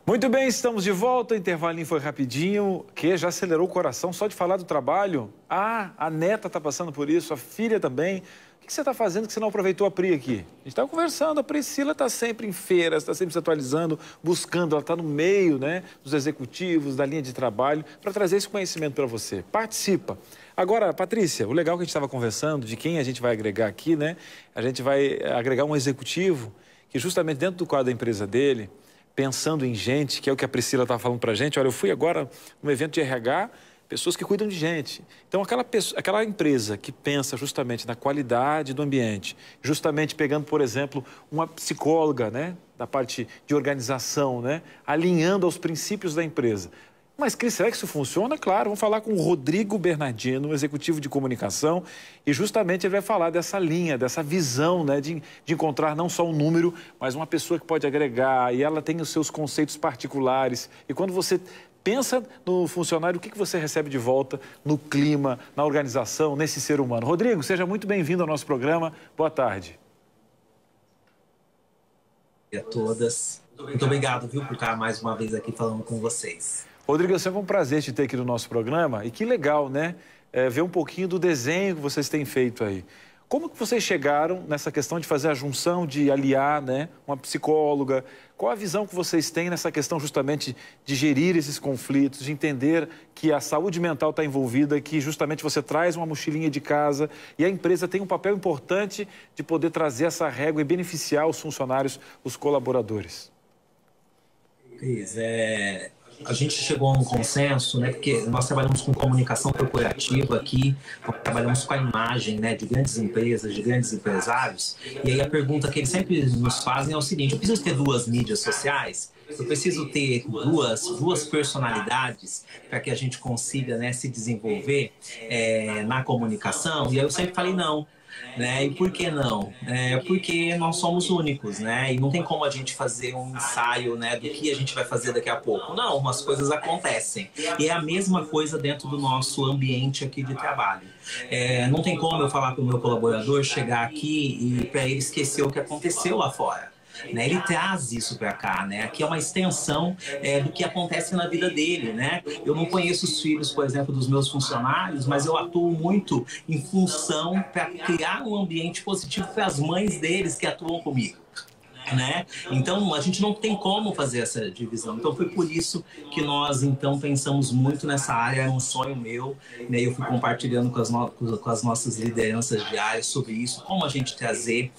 Muito bem, estamos de volta. O intervalinho foi rapidinho, que já acelerou o coração só de falar do trabalho. Ah, a neta está passando por isso, a filha também. O que você está fazendo que você não aproveitou a Pri aqui? A gente estava conversando, a Priscila está sempre em feiras, está sempre se atualizando, buscando, ela está no meio, né, dos executivos, da linha de trabalho, para trazer esse conhecimento para você. Participa. Agora, Patrícia, o legal que a gente estava conversando, de quem a gente vai agregar aqui, né? A gente vai agregar um executivo que justamente dentro do quadro da empresa dele, pensando em gente, que é o que a Priscila estava falando para a gente. Olha, eu fui agora num evento de RH, pessoas que cuidam de gente. Então, aquela empresa que pensa justamente na qualidade do ambiente, justamente pegando, por exemplo, uma psicóloga, né, da parte de organização, né, alinhando aos princípios da empresa. Mas, Cris, será que isso funciona? Claro, vamos falar com o Rodrigo Bernardino, executivo de comunicação, e justamente ele vai falar dessa linha, dessa visão, né, de encontrar não só um número, mas uma pessoa que pode agregar, e ela tem os seus conceitos particulares. E quando você pensa no funcionário, o que você recebe de volta no clima, na organização, nesse ser humano? Rodrigo, seja muito bem-vindo ao nosso programa. Boa tarde. E a todas. Muito obrigado, viu, por estar mais uma vez aqui falando com vocês. Rodrigo, é sempre um prazer te ter aqui no nosso programa. E que legal, né? Ver um pouquinho do desenho que vocês têm feito aí. Como que vocês chegaram nessa questão de fazer a junção, de aliar, né, uma psicóloga? Qual a visão que vocês têm nessa questão justamente de gerir esses conflitos, de entender que a saúde mental está envolvida, que justamente você traz uma mochilinha de casa e a empresa tem um papel importante de poder trazer essa régua e beneficiar os funcionários, os colaboradores? Cris, a gente chegou a um consenso, né, porque nós trabalhamos com comunicação corporativa aqui, trabalhamos com a imagem, né, de grandes empresas, de grandes empresários, e aí a pergunta que eles sempre nos fazem é o seguinte: eu preciso ter duas mídias sociais? Eu preciso ter duas personalidades para que a gente consiga, né, se desenvolver na comunicação? E aí eu sempre falei não. Né? E por que não? Porque nós somos únicos, né? E não tem como a gente fazer um ensaio, né, do que a gente vai fazer daqui a pouco. Não, as coisas acontecem. E é a mesma coisa dentro do nosso ambiente aqui de trabalho. Não tem como eu falar para o meu colaborador chegar aqui e para ele esquecer o que aconteceu lá fora. Né, ele traz isso para cá, né? Aqui é uma extensão do que acontece na vida dele, né? Eu não conheço os filhos, por exemplo, dos meus funcionários, mas eu atuo muito em função para criar um ambiente positivo para as mães deles que atuam comigo. Né? Então a gente não tem como fazer essa divisão. Então foi por isso que nós então pensamos muito nessa área. É um sonho meu, né? Eu fui compartilhando com as nossas lideranças diárias sobre isso, como a gente trazer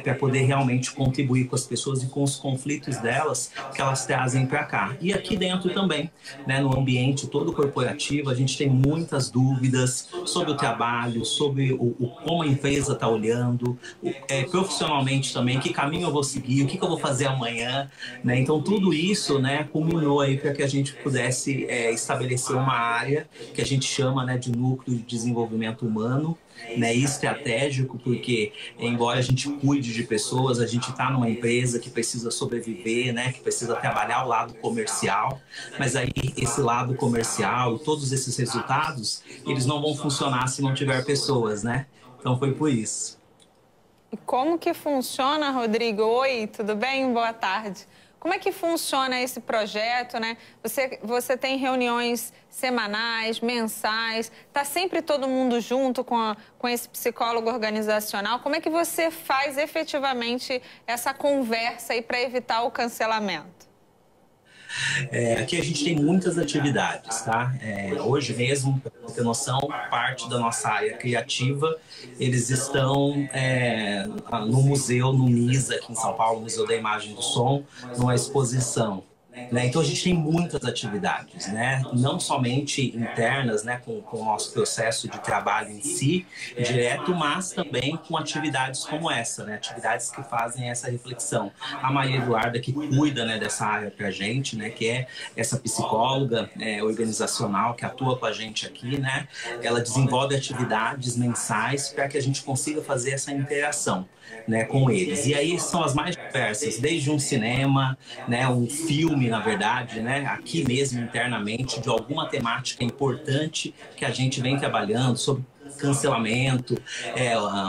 para poder realmente contribuir com as pessoas e com os conflitos delas que elas trazem para cá. E aqui dentro também, né, no ambiente todo corporativo, a gente tem muitas dúvidas sobre o trabalho, sobre como a empresa está olhando, profissionalmente também, que caminho eu vou seguir, o que eu vou fazer amanhã, né? Então tudo isso, né, culminou aí para que a gente pudesse estabelecer uma área que a gente chama, né, de núcleo de desenvolvimento humano, né, estratégico, porque embora a gente cuide de pessoas, a gente está numa empresa que precisa sobreviver, né, que precisa trabalhar o lado comercial, mas aí esse lado comercial e todos esses resultados, eles não vão funcionar se não tiver pessoas, né? Então foi por isso. E como que funciona, Rodrigo? Oi, tudo bem? Boa tarde. Como é que funciona esse projeto, né? Você tem reuniões semanais, mensais, está sempre todo mundo junto com esse psicólogo organizacional. Como é que você faz efetivamente essa conversa aí para evitar o cancelamento? Aqui a gente tem muitas atividades, tá? Hoje mesmo, para ter noção, parte da nossa área criativa, eles estão no museu, no MISA, aqui em São Paulo, Museu da Imagem e do Som, numa exposição. Né? Então a gente tem muitas atividades, né? Não somente internas, né, com o nosso processo de trabalho em si, direto, mas também com atividades como essa, né? Atividades que fazem essa reflexão. A Maria Eduarda, que cuida, né, dessa área para a gente, né, que é essa psicóloga organizacional que atua com a gente aqui, né? Ela desenvolve atividades mensais para que a gente consiga fazer essa interação, né, com eles. E aí são as mais diversas, desde um cinema, né, um filme, na verdade, né, aqui mesmo internamente, de alguma temática importante que a gente vem trabalhando sobre cancelamento,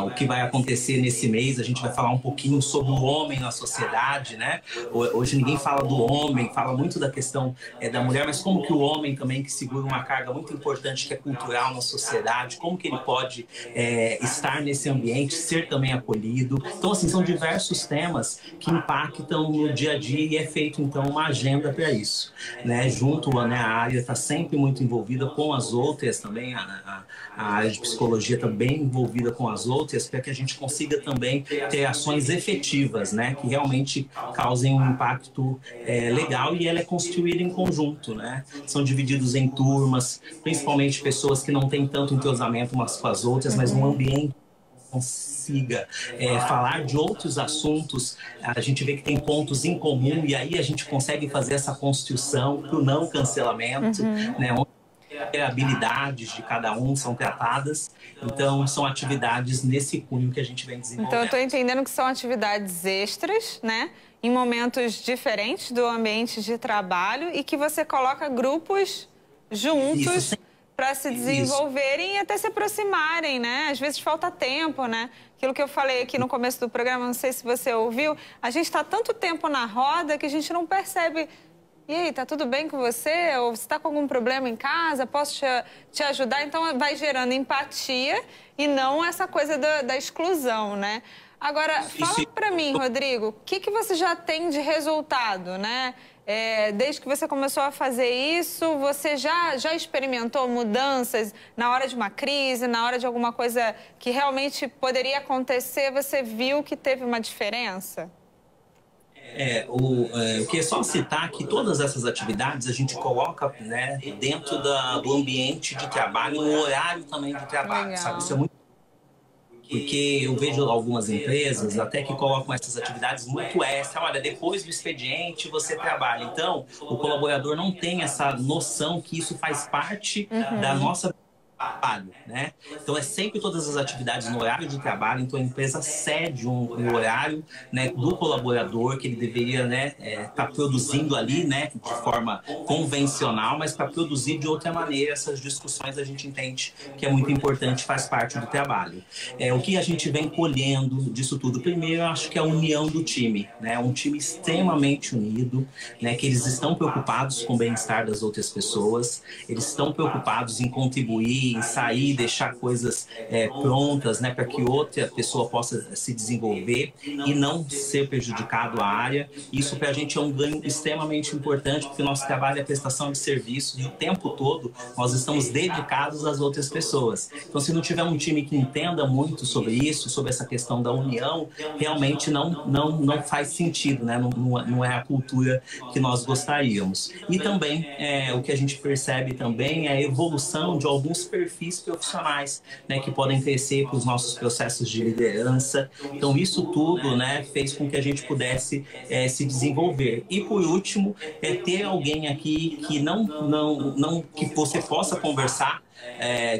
o que vai acontecer nesse mês. A gente vai falar um pouquinho sobre o homem na sociedade, né? Hoje ninguém fala do homem, fala muito da questão da mulher, mas como que o homem também, que segura uma carga muito importante que é cultural na sociedade, como que ele pode estar nesse ambiente, ser também acolhido. Então, assim, são diversos temas que impactam no dia a dia e é feito, então, uma agenda para isso, né? Junto, né, a área está sempre muito envolvida com as outras também, a área de psicologia está bem envolvida com as outras, para que a gente consiga também ter ações efetivas, né, que realmente causem um impacto legal, e ela é construída em conjunto, né? São divididos em turmas, principalmente pessoas que não têm tanto entrosamento umas com as outras, mas um ambiente consiga falar de outros assuntos, a gente vê que tem pontos em comum, e aí a gente consegue fazer essa construção para o não cancelamento, né? Onde habilidades de cada um são tratadas. Então, são atividades nesse cunho que a gente vem desenvolvendo. Então, eu estou entendendo que são atividades extras, né? Em momentos diferentes do ambiente de trabalho, e que você coloca grupos juntos para se desenvolverem e até se aproximarem, né? Às vezes falta tempo, né? Aquilo que eu falei aqui no começo do programa, não sei se você ouviu, a gente está tanto tempo na roda que a gente não percebe. E aí, tá tudo bem com você? Ou você está com algum problema em casa? Posso te ajudar? Então, vai gerando empatia e não essa coisa da exclusão, né? Agora, fala para mim, Rodrigo, o que você já tem de resultado, né? Desde que você começou a fazer isso, você já experimentou mudanças na hora de uma crise, na hora de alguma coisa que realmente poderia acontecer? Você viu que teve uma diferença? Eu queria só citar que todas essas atividades a gente coloca, né, dentro do ambiente de trabalho, no horário também de trabalho, sabe? Isso é muito... Porque eu vejo algumas empresas até que colocam essas atividades muito extra. Olha, depois do expediente você trabalha. Então, o colaborador não tem essa noção que isso faz parte da nossa trabalho, né? Então é sempre todas as atividades no horário de trabalho. Então a empresa cede um horário, né, do colaborador que ele deveria, né, tá produzindo ali, né, de forma convencional, mas para produzir de outra maneira. Essas discussões a gente entende que é muito importante, faz parte do trabalho. O que a gente vem colhendo disso tudo? Primeiro, eu acho que é a união do time, né? Um time extremamente unido, né, que eles estão preocupados com o bem-estar das outras pessoas, eles estão preocupados em contribuir, em sair, deixar coisas prontas, né, para que outra pessoa possa se desenvolver e não ser prejudicado a área. Isso para a gente é um ganho extremamente importante, porque o nosso trabalho é prestação de serviços e o tempo todo nós estamos dedicados às outras pessoas. Então, se não tiver um time que entenda muito sobre isso, sobre essa questão da união, realmente não faz sentido, né? Não é a cultura que nós gostaríamos. E também, o que a gente percebe também é a evolução de alguns perfis profissionais, né, que podem crescer para os nossos processos de liderança. Então, isso tudo, né, fez com que a gente pudesse se desenvolver. E, por último, ter alguém aqui que que você possa conversar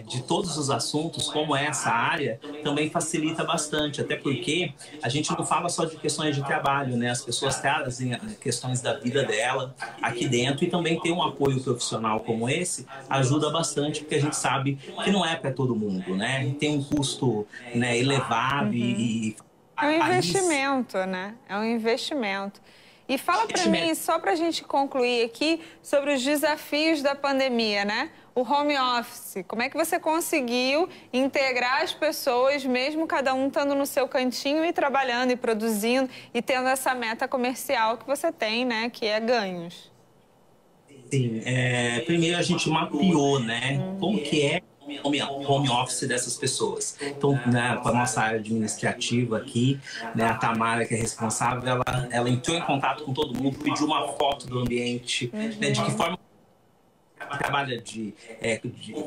de todos os assuntos, como essa área, também facilita bastante, até porque a gente não fala só de questões de trabalho, né? As pessoas trazem questões da vida dela aqui dentro, e também ter um apoio profissional como esse ajuda bastante, porque a gente sabe que não é para todo mundo, né? Tem um custo, né, elevado e é um investimento, né? É um investimento. E fala para mim, só para a gente concluir aqui, sobre os desafios da pandemia, né? O home office, como é que você conseguiu integrar as pessoas, mesmo cada um estando no seu cantinho e trabalhando e produzindo e tendo essa meta comercial que você tem, né? Que é ganhos. Sim, primeiro a gente mapeou, né? Como que é home office dessas pessoas. Então, né, com a nossa área administrativa aqui, né, a Tamara, que é responsável, ela entrou em contato com todo mundo, pediu uma foto do ambiente, né, de que forma trabalha de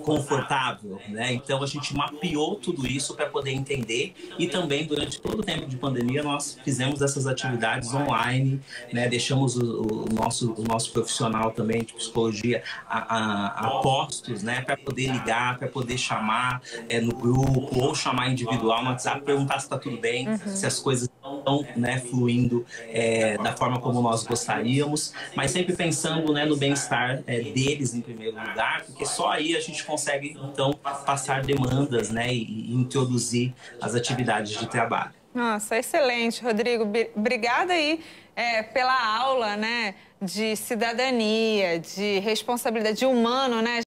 confortável, né? Então a gente mapeou tudo isso para poder entender, e também durante todo o tempo de pandemia nós fizemos essas atividades online, né? Deixamos o nosso profissional também de psicologia a postos, né? Para poder ligar, para poder chamar no grupo ou chamar individual no WhatsApp, perguntar se está tudo bem, se as coisas estão, né, fluindo da forma como nós gostaríamos, mas sempre pensando, né, no bem-estar deles primeiro lugar, porque só aí a gente consegue, então, passar demandas, né, e introduzir as atividades de trabalho. Nossa, excelente, Rodrigo. Obrigada aí pela aula, né, de cidadania, de responsabilidade, de humano, né?